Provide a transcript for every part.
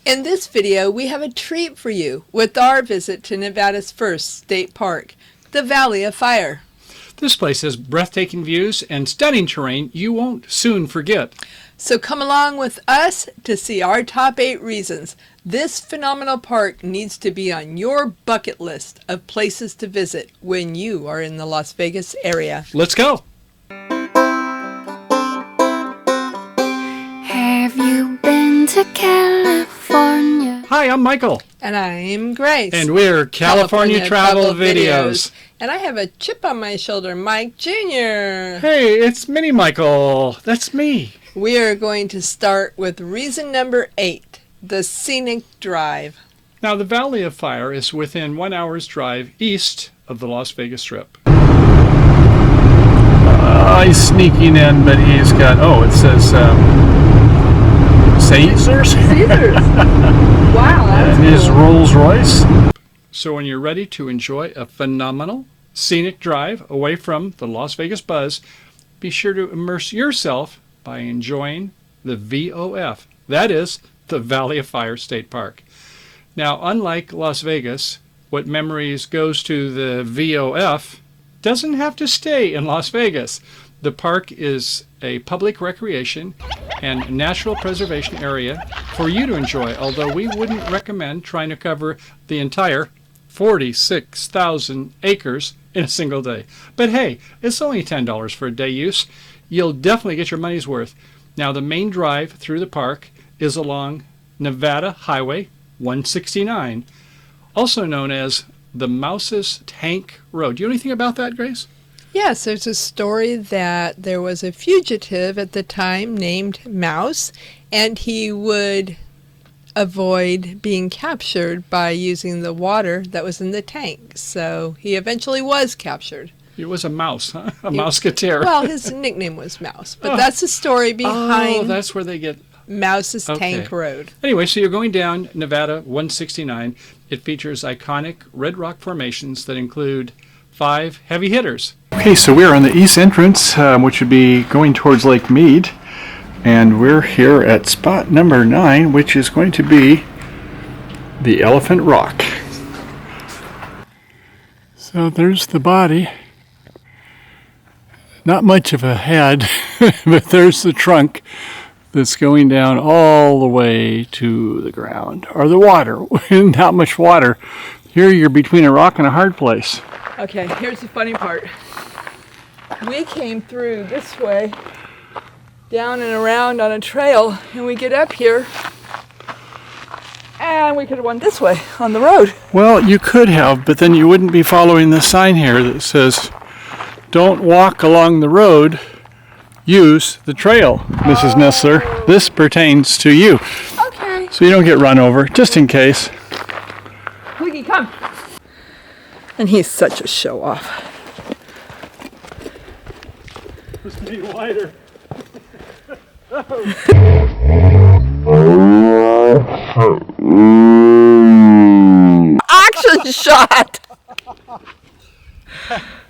In this video, we have a treat for you with our visit to Nevada's first state park, the Valley of Fire. This place has breathtaking views and stunning terrain you won't soon forget. So come along with us to see our top 8 reasons this phenomenal park needs to be on your bucket list of places to visit when you are in the Las Vegas area. Let's go! Have you been to California? Hi, I'm Michael. And I'm Grace. And we're California Travel Videos. And I have a chip on my shoulder, Mike Jr. Hey, it's Mini Michael. That's me. We are going to start with reason number 8, the Scenic Drive. Now, the Valley of Fire is within 1 hour's drive east of the Las Vegas Strip. He's sneaking in, but he's got, it says Caesars? Caesars. Wow, that's and his cool. Rolls Royce. So when you're ready to enjoy a phenomenal scenic drive away from the Las Vegas buzz, be sure to immerse yourself by enjoying the VOF. That is the Valley of Fire State Park. Now, unlike Las Vegas, what memories goes to the VOF doesn't have to stay in Las Vegas. The park is a public recreation and natural preservation area for you to enjoy, although we wouldn't recommend trying to cover the entire 46,000 acres in a single day. But hey, it's only $10 for a day use. You'll definitely get your money's worth. Now, the main drive through the park is along Nevada Highway 169, also known as the Mouse's Tank Road. Do you know anything about that, Grace? Yes, there's a story that there was a fugitive at the time named Mouse, and he would avoid being captured by using the water that was in the tank. So he eventually was captured. It was a mouse, huh? A mouseketeer. Well, his nickname was Mouse, but that's the story behind that's where they get Mouse's Tank Road. Anyway, so you're going down Nevada 169. It features iconic red rock formations that include 5 heavy hitters. Okay, so we're on the east entrance, which would be going towards Lake Mead. And we're here at spot number 9, which is going to be the Elephant Rock. So there's the body. Not much of a head, but there's the trunk that's going down all the way to the ground, or the water. Not much water. Here you're between a rock and a hard place. Okay, here's the funny part. We came through this way, down and around on a trail, and we get up here, and we could have went this way on the road. Well, you could have, but then you wouldn't be following the sign here that says, "Don't walk along the road, use the trail." Mrs. Nestler, this pertains to you. Okay. So you don't get run over, just in case. Wiggy, come. And he's such a show-off. Must be wider. Action shot!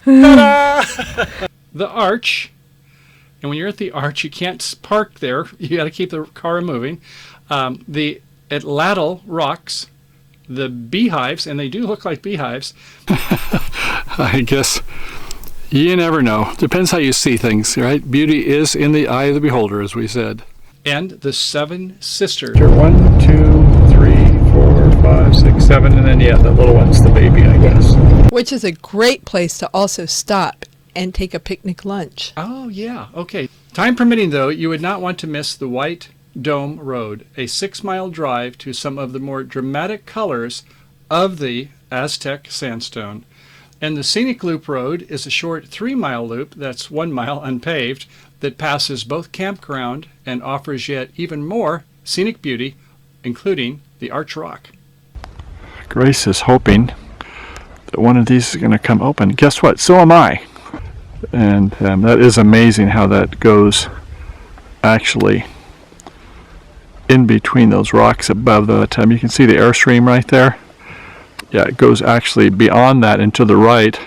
The arch, and when you're at the arch, you can't park there. You got to keep the car moving. The Atlatl rocks, the beehives, and they do look like beehives. I guess you never know. Depends how you see things, right? Beauty is in the eye of the beholder, as we said. And the 7 sisters. 1, 2, 3, 4, 5, 6, 7, and then that little one's the baby, I guess. Which is a great place to also stop and take a picnic lunch. Oh, yeah. Okay. Time permitting, though, you would not want to miss the White Dome Road, a 6-mile drive to some of the more dramatic colors of the Aztec sandstone. And the Scenic Loop Road is a short 3-mile loop, that's 1 mile unpaved, that passes both campground and offers yet even more scenic beauty, including the Arch Rock. Grace is hoping that one of these is going to come open. Guess what? So am I. And that is amazing how that goes actually in between those rocks above that. You can see the airstream right there. Yeah, it goes actually beyond that and to the right.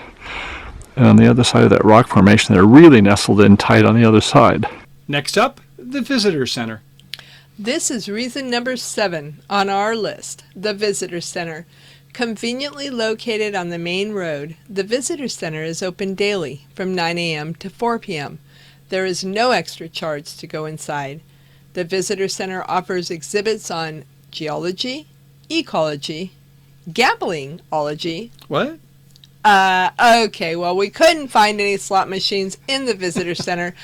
And on the other side of that rock formation, they're really nestled in tight on the other side. Next up, the Visitor Center. This is reason number 7 on our list, the Visitor Center. Conveniently located on the main road, the Visitor Center is open daily from 9 a.m. to 4 p.m. There is no extra charge to go inside. The Visitor Center offers exhibits on geology, ecology, gamblingology. What? Okay, well, we couldn't find any slot machines in the Visitor Center,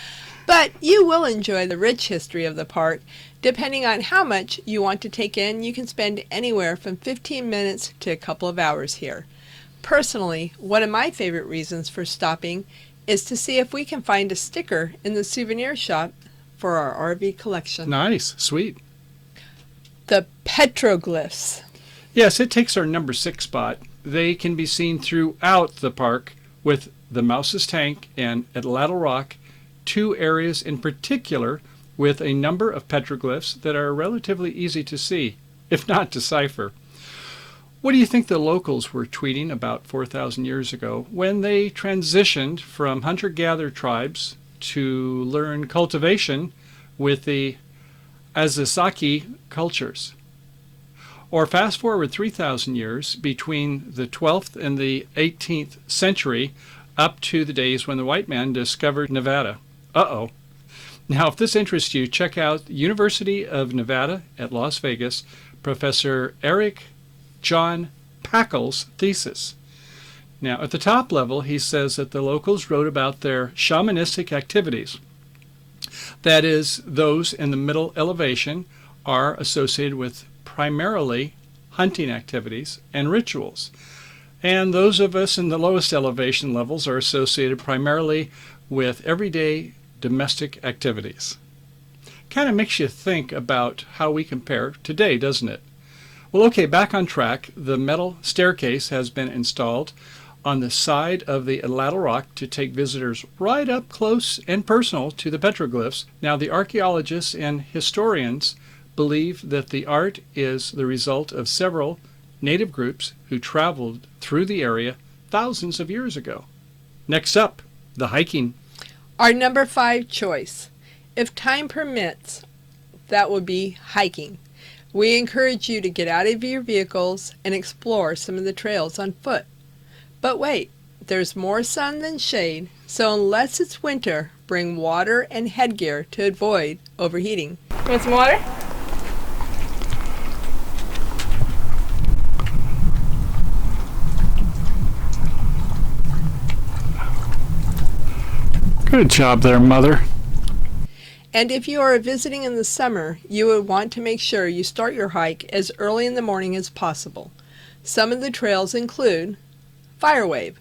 but you will enjoy the rich history of the park. Depending on how much you want to take in, you can spend anywhere from 15 minutes to a couple of hours here. Personally, one of my favorite reasons for stopping is to see if we can find a sticker in the souvenir shop for our RV collection. Nice. Sweet. The Petroglyphs. Yes, it takes our number 6 spot. They can be seen throughout the park with the Mouse's Tank and at Lattle Rock, 2 areas in particular with a number of petroglyphs that are relatively easy to see, if not decipher. What do you think the locals were tweeting about 4,000 years ago when they transitioned from hunter-gatherer tribes to learn cultivation with the Azacaki cultures? Or fast forward 3,000 years between the 12th and the 18th century up to the days when the white man discovered Nevada. Uh-oh. Now, if this interests you, check out University of Nevada at Las Vegas, Professor Eric John Packel's thesis. Now, at the top level, he says that the locals wrote about their shamanistic activities. That is, those in the middle elevation are associated with primarily hunting activities and rituals. And those of us in the lowest elevation levels are associated primarily with everyday domestic activities. Kind of makes you think about how we compare today, doesn't it? Well, okay, back on track. The metal staircase has been installed on the side of the Lattle Rock to take visitors right up close and personal to the petroglyphs. Now, the archaeologists and historians believe that the art is the result of several native groups who traveled through the area thousands of years ago. Next up, the hiking. Our number 5 choice. If time permits, that would be hiking. We encourage you to get out of your vehicles and explore some of the trails on foot. But wait, there's more sun than shade, so unless it's winter, bring water and headgear to avoid overheating. Want some water? Good job there, Mother. And if you are visiting in the summer, you would want to make sure you start your hike as early in the morning as possible. Some of the trails include Firewave,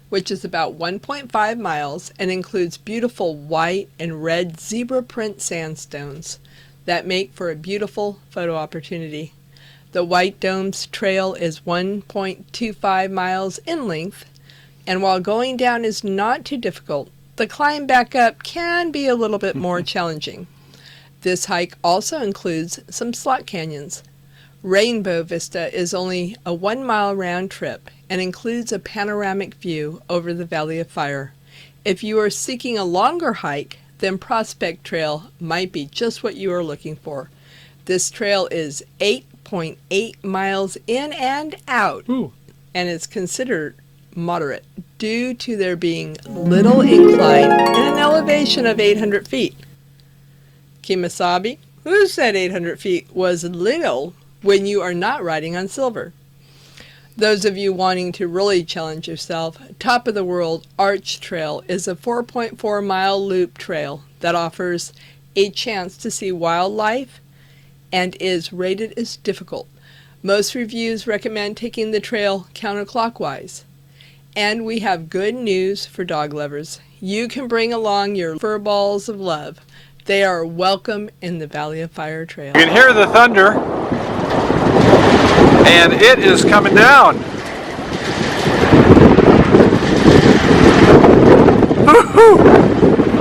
which is about 1.5 miles and includes beautiful white and red zebra print sandstones that make for a beautiful photo opportunity. The White Domes Trail is 1.25 miles in length, and while going down is not too difficult, the climb back up can be a little bit more challenging. This hike also includes some slot canyons. Rainbow Vista is only a 1-mile round trip and includes a panoramic view over the Valley of Fire. If you are seeking a longer hike, then Prospect Trail might be just what you are looking for. This trail is 8.8 miles in and out. Ooh. And is considered moderate due to there being little incline and an elevation of 800 feet. Kemosabe, who said 800 feet was little when you are not riding on silver? Those of you wanting to really challenge yourself, Top of the World Arch Trail is a 4.4 mile loop trail that offers a chance to see wildlife and is rated as difficult. Most reviews recommend taking the trail counterclockwise. And we have good news for dog lovers. You can bring along your fur balls of love. They are welcome in the Valley of Fire Trail. You can hear the thunder, and it is coming down.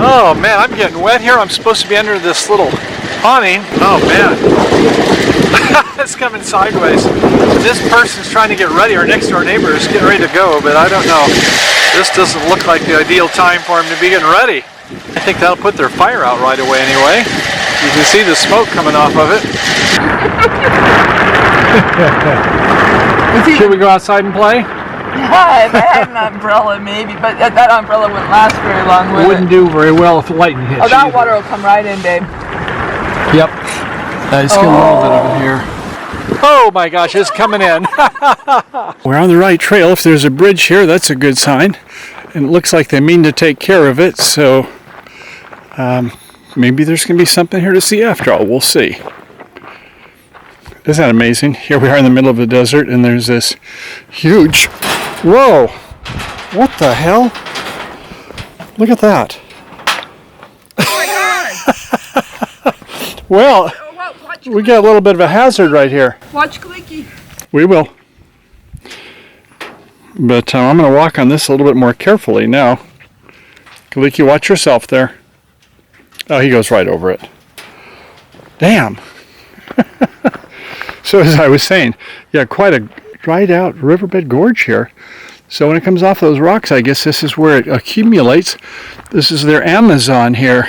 Oh man, I'm getting wet here. I'm supposed to be under this little awning. Oh man, it's coming sideways. This person's trying to get ready. Our next door neighbor is getting ready to go, but I don't know. This doesn't look like the ideal time for him to be getting ready. I think that'll put their fire out right away anyway. You can see the smoke coming off of it. Should we go outside and play? Yeah, if I had an umbrella, maybe, but that umbrella wouldn't last very long, would it? Wouldn't do very well if lightning hits. Oh, that water will come right in, babe. Yep. It's getting a little bit of it here. Oh my gosh, it's coming in. We're on the right trail. If there's a bridge here, that's a good sign. And it looks like they mean to take care of it, so maybe there's going to be something here to see after all. We'll see. Isn't that amazing? Here we are in the middle of the desert, and there's this huge... Whoa! What the hell? Look at that. Oh my God! Well, we got a little bit of a hazard right here. Watch Clicky. We will. But I'm going to walk on this a little bit more carefully now. Kaliki, watch yourself there. Oh, he goes right over it. Damn. So as I was saying, yeah, quite a dried out riverbed gorge here. So when it comes off those rocks, I guess this is where it accumulates. This is their Amazon here.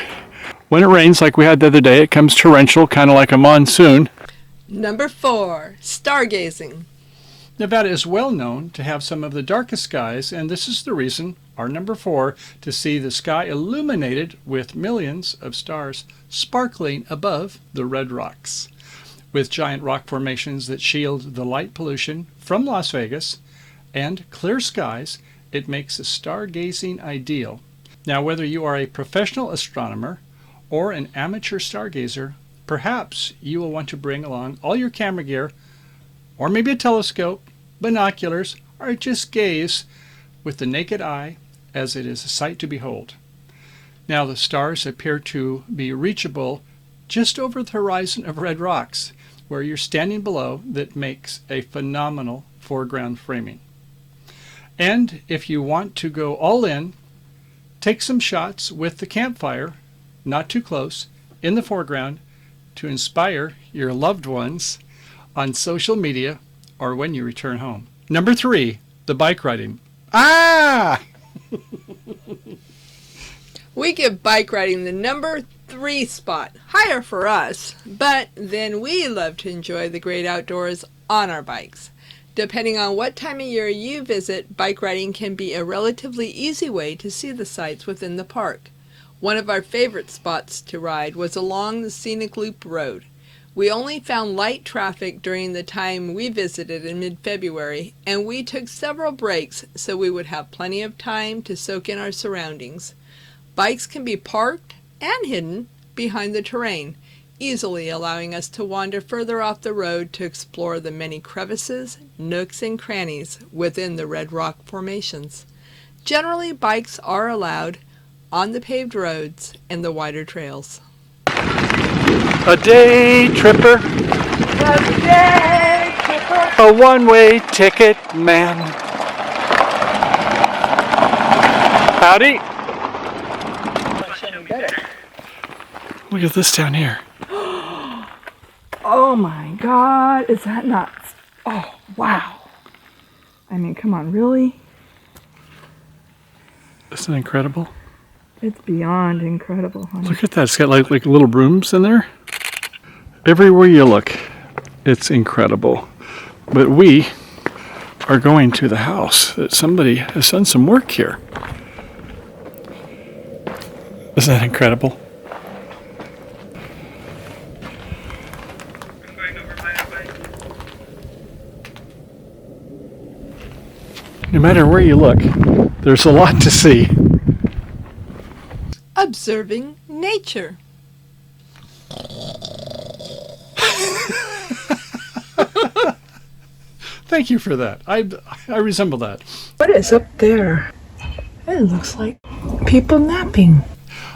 When it rains like we had the other day, it comes torrential, kind of like a monsoon. Number 4, stargazing. Nevada is well known to have some of the darkest skies, and this is the reason, our number 4, to see the sky illuminated with millions of stars sparkling above the red rocks. With giant rock formations that shield the light pollution from Las Vegas and clear skies, it makes a stargazing ideal. Now, whether you are a professional astronomer or an amateur stargazer, perhaps you will want to bring along all your camera gear, or maybe a telescope, binoculars, or just gaze with the naked eye, as it is a sight to behold. Now, the stars appear to be reachable just over the horizon of red rocks, where you're standing below, that makes a phenomenal foreground framing. And if you want to go all in, take some shots with the campfire, not too close, in the foreground to inspire your loved ones on social media or when you return home. Number 3, the bike riding. Ah! We give bike riding the number 3 spot, higher for us, but then we love to enjoy the great outdoors on our bikes. Depending on what time of year you visit, bike riding can be a relatively easy way to see the sights within the park. One of our favorite spots to ride was along the Scenic Loop Road. We only found light traffic during the time we visited in mid-February, and we took several breaks so we would have plenty of time to soak in our surroundings. Bikes can be parked and hidden behind the terrain, easily allowing us to wander further off the road to explore the many crevices, nooks, and crannies within the red rock formations. Generally, bikes are allowed on the paved roads and the wider trails. A day tripper. A day tripper. A one-way ticket man. Howdy. Look at this down here. Oh my God, is that nuts? Oh, wow. I mean, come on, really? Isn't that incredible? It's beyond incredible, honey. Look at that. It's got like little rooms in there. Everywhere you look, it's incredible. But we are going to the house. Somebody has done some work here. Isn't that incredible? No matter where you look, there's a lot to see. Observing nature. Thank you for that. I resemble that. What is up there? It looks like people napping.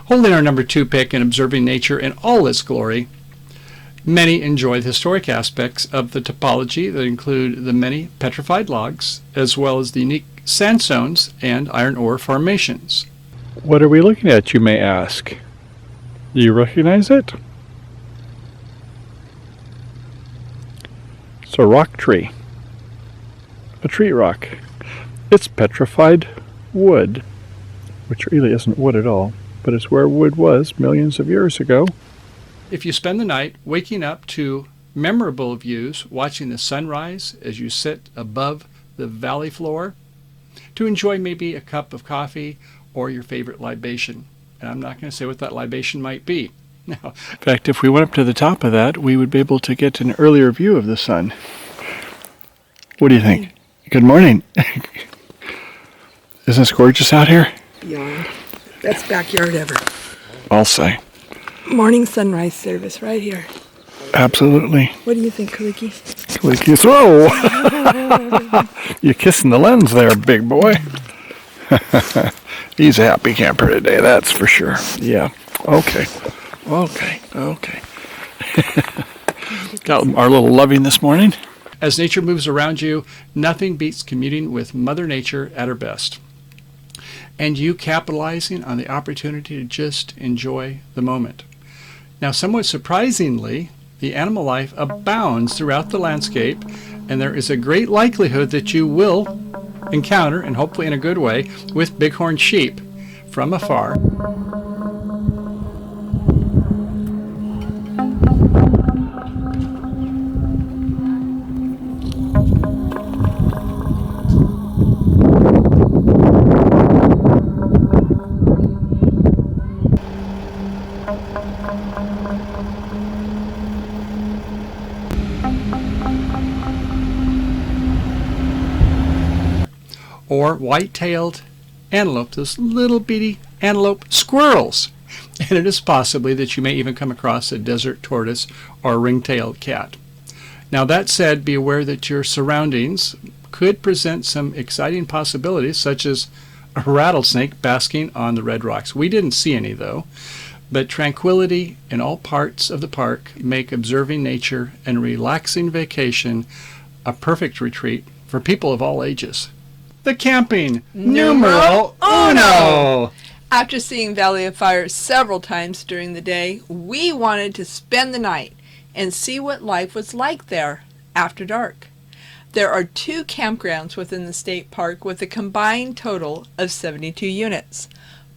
Holding our number 2 pick in observing nature in all its glory, many enjoy the historic aspects of the topology that include the many petrified logs, as well as the unique sandstones and iron ore formations. What are we looking at, you may ask? Do you recognize it? It's a rock tree. A tree rock. It's petrified wood, which really isn't wood at all, but it's where wood was millions of years ago. if you spend the night waking up to memorable views, watching the sunrise as you sit above the valley floor, to enjoy maybe a cup of coffee or your favorite libation. And I'm not going to say what that libation might be. Now, in fact, if we went up to the top of that, we would be able to get an earlier view of the sun. What do you think? Good morning. Isn't this gorgeous out here? Beyond. Best backyard ever. I'll say. Morning sunrise service right here. Absolutely. What do you think, Kaliki? Kaliki's, whoa! You're kissing the lens there, big boy. He's a happy camper today, that's for sure. Yeah. Okay. Got our little loving this morning. As nature moves around you, nothing beats communing with Mother Nature at her best. And you capitalizing on the opportunity to just enjoy the moment. Now, somewhat surprisingly, the animal life abounds throughout the landscape, and there is a great likelihood that you will encounter, and hopefully in a good way, with bighorn sheep from afar. Or white-tailed antelope, those little bitty antelope squirrels. And it is possibly that you may even come across a desert tortoise or a ring-tailed cat. Now that said, be aware that your surroundings could present some exciting possibilities, such as a rattlesnake basking on the red rocks. We didn't see any though, but tranquility in all parts of the park make observing nature and relaxing vacation a perfect retreat for people of all ages. The camping numero uno! After seeing Valley of Fire several times during the day, we wanted to spend the night and see what life was like there after dark. There are 2 campgrounds within the state park with a combined total of 72 units.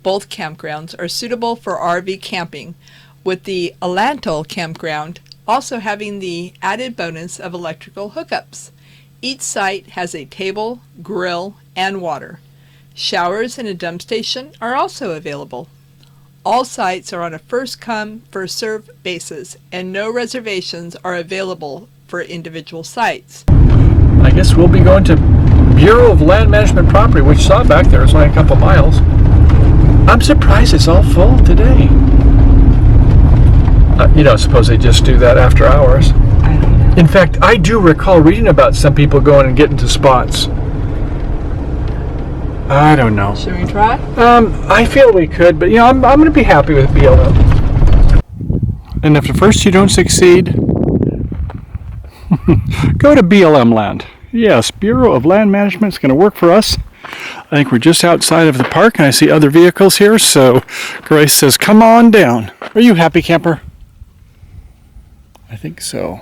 Both campgrounds are suitable for RV camping, with the Alantal campground also having the added bonus of electrical hookups. Each site has a table, grill, and water. Showers and a dump station are also available. All sites are on a first-come, first-served basis, and no reservations are available for individual sites. I guess we'll be going to Bureau of Land Management Property, which saw back there is only a couple miles. I'm surprised it's all full today. You don't suppose they just do that after hours? In fact, I do recall reading about some people going and getting to spots. I don't know. Should we try? I feel we could, but I'm going to be happy with BLM. And if at first you don't succeed, go to BLM land. Yes, Bureau of Land Management is going to work for us. I think we're just outside of the park, and I see other vehicles here, so Grace says, come on down. Are you happy, camper? I think so.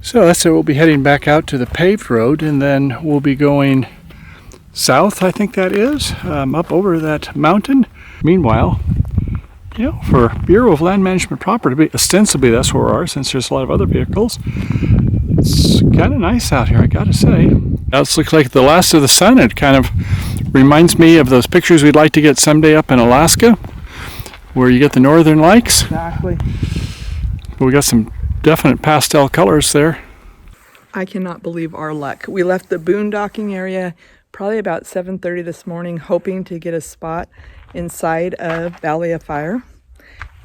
So that's it. We'll be heading back out to the paved road, and then we'll be going south, I think that is, up over that mountain. Meanwhile, for Bureau of Land Management Property, ostensibly that's where we are, since there's a lot of other vehicles. It's kind of nice out here, I gotta say. It looks like the last of the sun. It kind of reminds me of those pictures we'd like to get someday up in Alaska, where you get the northern lights. Exactly. But we got some definite pastel colors there. I cannot believe our luck. We left the boondocking area probably about 7:30 this morning, hoping to get a spot inside of Valley of Fire.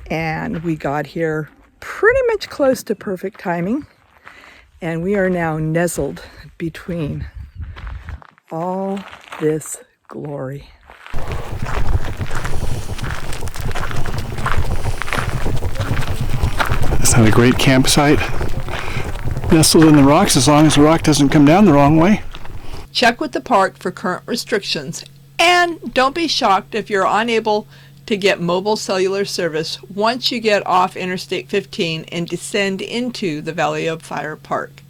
And we got here pretty much close to perfect timing. And we are now nestled between all this glory. Is that a great campsite? Nestled in the rocks, as long as the rock doesn't come down the wrong way. Check with the park for current restrictions, and don't be shocked if you're unable to get mobile cellular service once you get off Interstate 15 and descend into the Valley of Fire Park.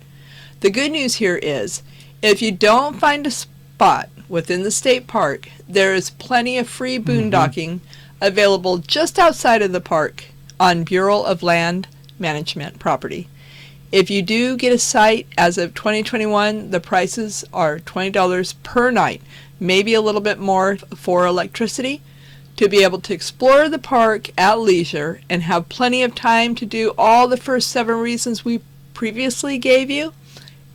The good news here is, if you don't find a spot within the state park, there is plenty of free boondocking available just outside of the park on Bureau of Land Management property. If you do get a site as of 2021, the prices are $20 per night, maybe a little bit more for electricity. To be able to explore the park at leisure and have plenty of time to do all the first 7 reasons we previously gave you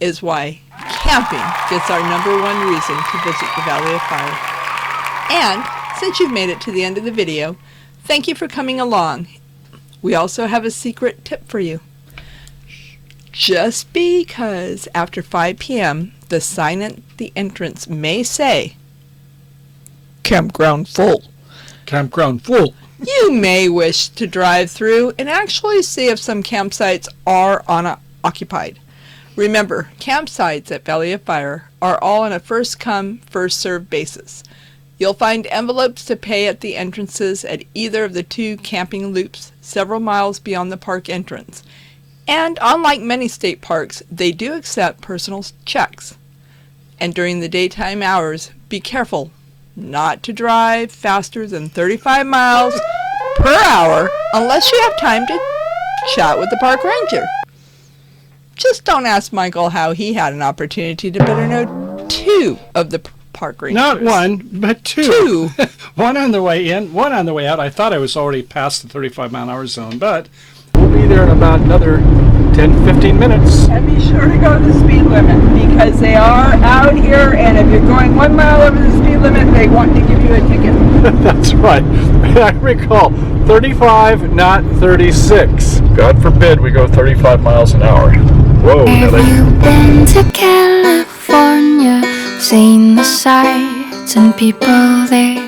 is why camping gets our #1 reason to visit the Valley of Fire. And since you've made it to the end of the video, thank you for coming along. We also have a secret tip for you. Just because after 5 p.m. the sign at the entrance may say, "Campground full," Campground full. you may wish to drive through and actually see if some campsites are occupied. Remember, campsites at Valley of Fire are all on a first-come, first-served basis. You'll find envelopes to pay at the entrances at either of the 2 camping loops several miles beyond the park entrance. And unlike many state parks, they do accept personal checks. And during the daytime hours, be careful not to drive faster than 35 miles per hour unless you have time to chat with the park ranger. Just don't ask Michael how he had an opportunity to better know 2 of the park rangers. Not 1, but 2. 2. 1 on the way in, 1 on the way out. I thought I was already past the 35-mile-an-hour zone, but we'll be there in about another 10-15 minutes. And be sure to go to the speed limit because they are out here, and if you're going 1 mile over the speed limit, they want to give you a ticket. That's right. I recall 35, not 36. God forbid we go 35 miles an hour. Whoa, Have Nelly. you been to California? Seen the sights and people there?